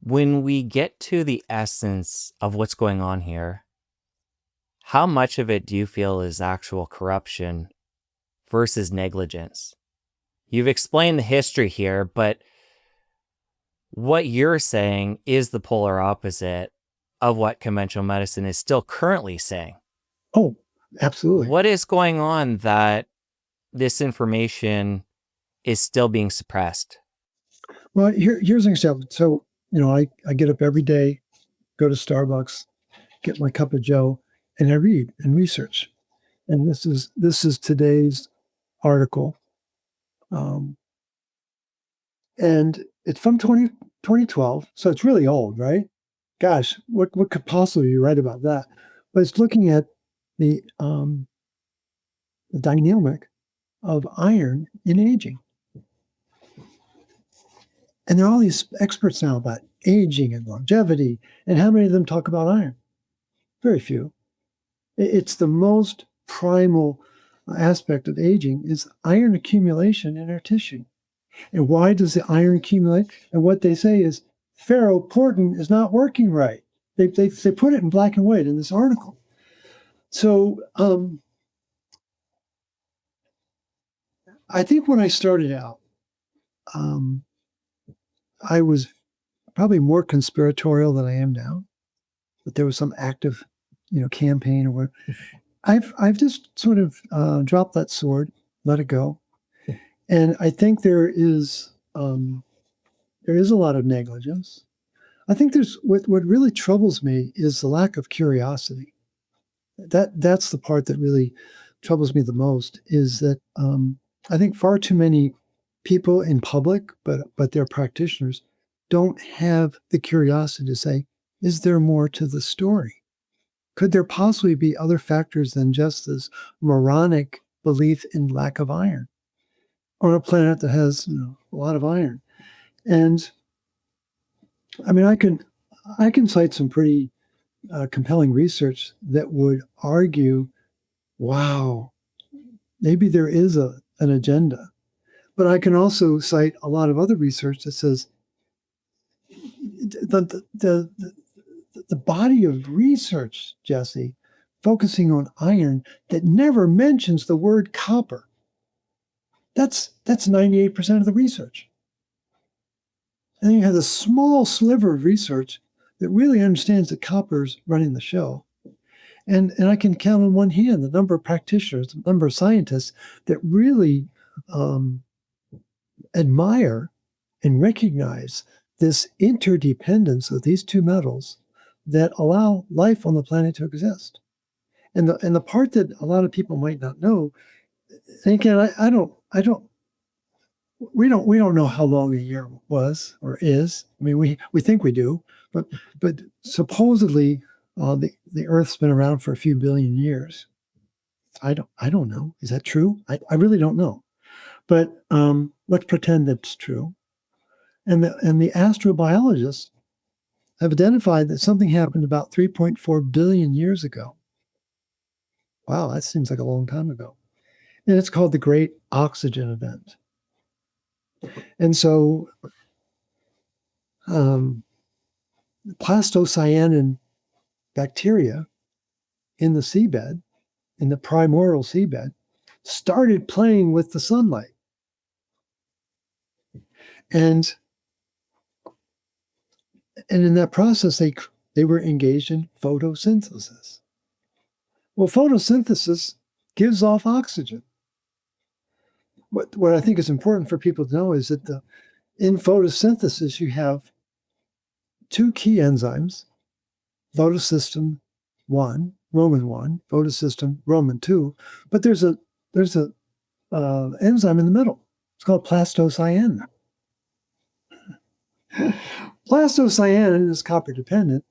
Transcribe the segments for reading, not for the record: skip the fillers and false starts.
When we get to the essence of what's going on here, how much of it do you feel is actual corruption versus negligence? You've explained the history here, but what you're saying is the polar opposite of what conventional medicine is still currently saying. Oh, absolutely. What is going on that this information is still being suppressed? Well, here's an example. So, I get up every day, go to Starbucks, get my cup of Joe, and I read and research. And this is today's article. And it's from 2012, so it's really old, right? Gosh, what could possibly be right about that? But it's looking at the dynamic of iron in aging. And there are all these experts now about aging and longevity, and how many of them talk about iron? Very few. It's the most primal aspect of aging is iron accumulation in our tissue. And why does the iron accumulate? And what they say is ferroportin is not working right. They put it in black and white in this article. So I think when I started out, I was probably more conspiratorial than I am now, but there was some active, campaign or whatever. I've just sort of dropped that sword, let it go, and I think there is a lot of negligence. I think there's what really troubles me is the lack of curiosity. That's the part that really troubles me the most. Is that I think far too many people in public, but they're practitioners, don't have the curiosity to say, is there more to the story? Could there possibly be other factors than just this moronic belief in lack of iron on a planet that has a lot of iron? And I mean, I can cite some pretty compelling research that would argue, wow, maybe there is an agenda. But I can also cite a lot of other research that says the body of research, Jesse, focusing on iron that never mentions the word copper. That's 98% of the research. And then you have a small sliver of research that really understands that copper's running the show. And I can count on one hand the number of practitioners, the number of scientists that really admire and recognize this interdependence of these two metals that allow life on the planet to exist. And the part that a lot of people might not know, and again, we don't know how long a year was or is. I mean, we think we do, but supposedly the Earth's been around for a few billion years. I don't know. Is that true? I really don't know. But let's pretend that's true. And the astrobiologists have identified that something happened about 3.4 billion years ago. Wow, that seems like a long time ago. And it's called the Great Oxygen Event. And so plastocyanin bacteria in the seabed, in the primordial seabed, started playing with the sunlight. And in that process, they were engaged in photosynthesis. Well, photosynthesis gives off oxygen. What I think is important for people to know is that in photosynthesis, you have two key enzymes, photosystem 1, Roman 1, photosystem Roman 2, but there's a enzyme in the middle. It's called plastocyanin. Plastocyanin is copper dependent,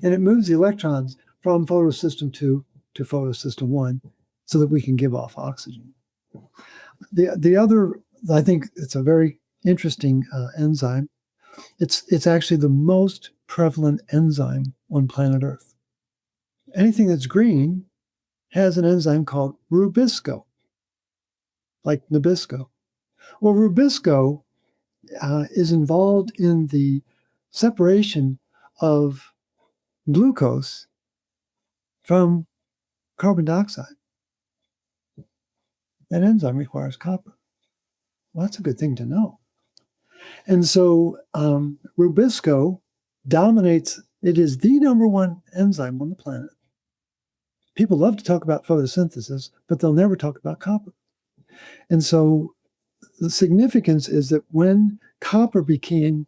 and it moves the electrons from photosystem 2 to photosystem 1 so that we can give off oxygen. The other, I think it's a very interesting enzyme. It's actually the most prevalent enzyme on planet Earth. Anything that's green has an enzyme called rubisco, like Nabisco. Well, rubisco is involved in the separation of glucose from carbon dioxide. That enzyme requires copper. Well, that's a good thing to know. And so Rubisco dominates. It is the number one enzyme on the planet. People love to talk about photosynthesis, but they'll never talk about copper. And so the significance is that when copper began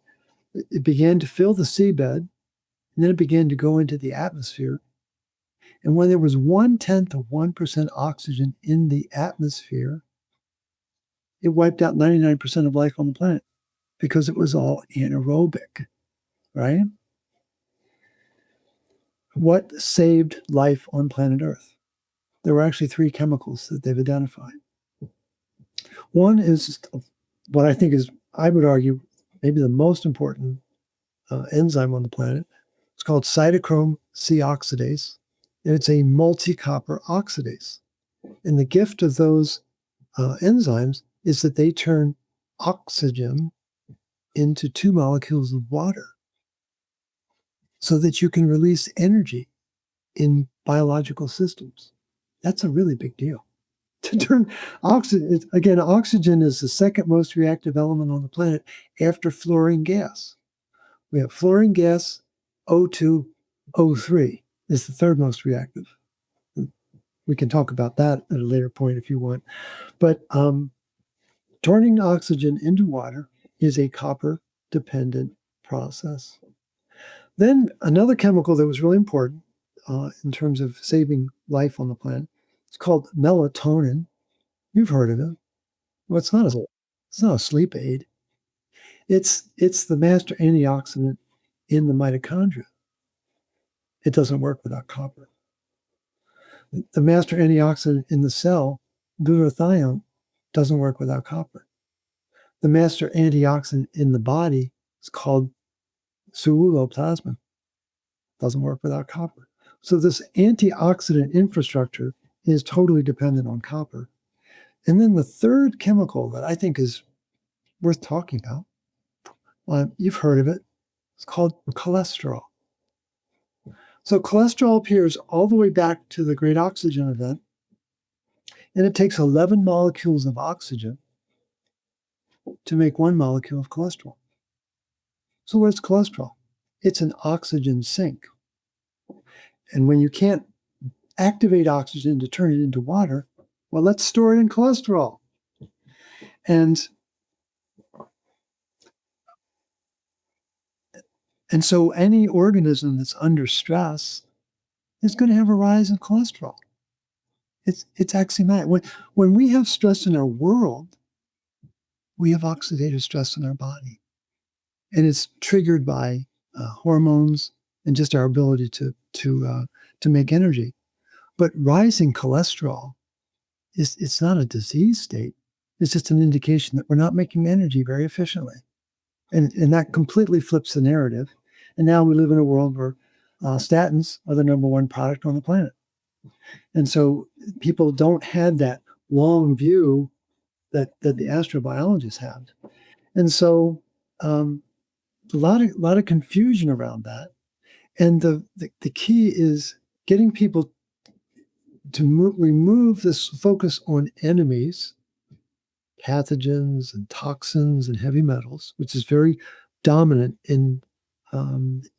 to fill the seabed, and then it began to go into the atmosphere. And when there was 1/10 of 1% oxygen in the atmosphere, it wiped out 99% of life on the planet because it was all anaerobic, right? What saved life on planet Earth? There were actually 3 chemicals that they've identified. One is what I think is, I would argue, maybe the most important enzyme on the planet. It's called cytochrome C oxidase, and it's a multi-copper oxidase. And the gift of those enzymes is that they turn oxygen into 2 molecules of water so that you can release energy in biological systems. That's a really big deal. To turn oxygen, again, oxygen is the second most reactive element on the planet after fluorine gas. We have fluorine gas, O2, O3 is the third most reactive. We can talk about that at a later point if you want. But turning oxygen into water is a copper-dependent process. Then another chemical that was really important in terms of saving life on the planet, it's called melatonin. You've heard of it. Well, it's not a sleep aid. It's the master antioxidant in the mitochondria. It doesn't work without copper. The master antioxidant in the cell, glutathione, doesn't work without copper. The master antioxidant in the body is called ceruloplasmin. Doesn't work without copper. So this antioxidant infrastructure is totally dependent on copper. And then the third chemical that I think is worth talking about, you've heard of it. It's called cholesterol. So cholesterol appears all the way back to the Great Oxygen Event, and it takes 11 molecules of oxygen to make 1 molecule of cholesterol. So what's cholesterol? It's an oxygen sink. And when you can't activate oxygen to turn it into water, well, let's store it in cholesterol. And so any organism that's under stress is going to have a rise in cholesterol. It's axiomatic. When we have stress in our world, we have oxidative stress in our body. And it's triggered by hormones and just our ability to make energy. But rising cholesterol it's not a disease state. It's just an indication that we're not making energy very efficiently. And that completely flips the narrative. And now we live in a world where statins are the number one product on the planet. And so people don't have that long view that the astrobiologists have. And so a lot of confusion around that. And the key is getting people to remove this focus on enemies, pathogens and toxins and heavy metals, which is very dominant in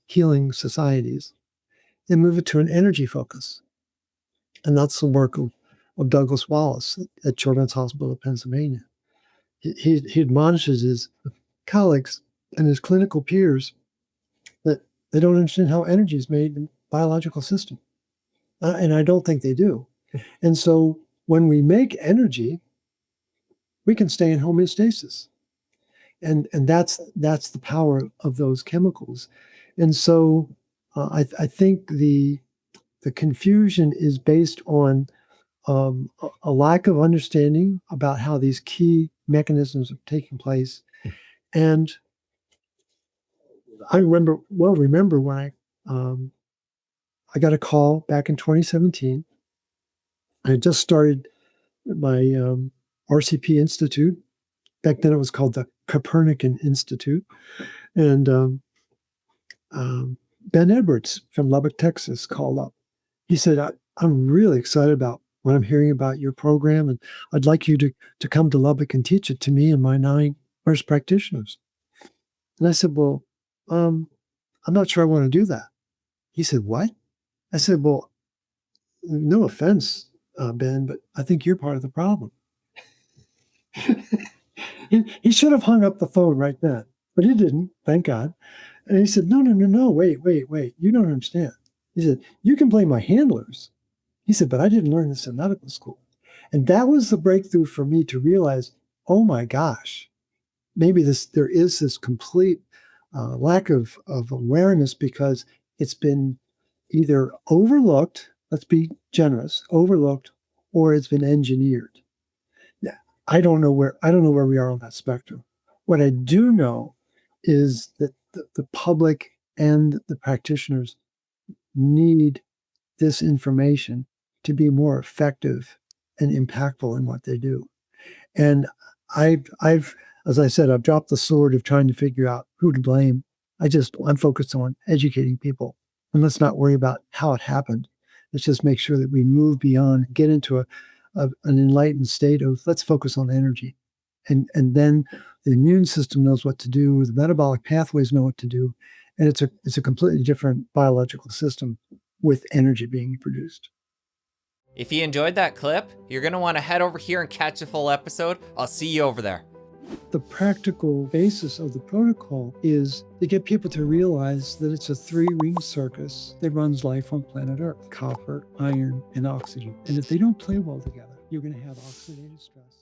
healing societies, and move it to an energy focus. And that's the work of Douglas Wallace at Children's Hospital of Pennsylvania. He admonishes his colleagues and his clinical peers that they don't understand how energy is made in the biological system. And I don't think they do. And so when we make energy, we can stay in homeostasis. And that's the power of those chemicals. And so I think the confusion is based on a lack of understanding about how these key mechanisms are taking place. And I remember when I got a call back in 2017. I had just started my RCP Institute. Back then it was called the Copernican Institute. And Ben Edwards from Lubbock, Texas, called up. He said, I'm really excited about what I'm hearing about your program, and I'd like you to come to Lubbock and teach it to me and my 9 nurse practitioners. And I said, well, I'm not sure I want to do that. He said, what? I said, well, no offense, Ben, but I think you're part of the problem. He should have hung up the phone right then, but he didn't, thank God. And he said, no, wait. You don't understand. He said, you can blame my handlers. He said, but I didn't learn this in medical school. And that was the breakthrough for me to realize, oh my gosh, maybe there is this complete lack of awareness because it's been either overlooked, let's be generous, overlooked, or it's been engineered. Yeah, I don't know where we are on that spectrum. What I do know is that the public and the practitioners need this information to be more effective and impactful in what they do. And I've, as I said, I've dropped the sword of trying to figure out who to blame. I'm focused on educating people. And let's not worry about how it happened. Let's just make sure that we move beyond, get into an enlightened state of let's focus on energy. And then the immune system knows what to do, the metabolic pathways know what to do. And it's a completely different biological system with energy being produced. If you enjoyed that clip, you're going to want to head over here and catch a full episode. I'll see you over there. The practical basis of the protocol is to get people to realize that it's a 3-ring circus that runs life on planet Earth: copper, iron, and oxygen. And if they don't play well together, you're going to have oxidative stress.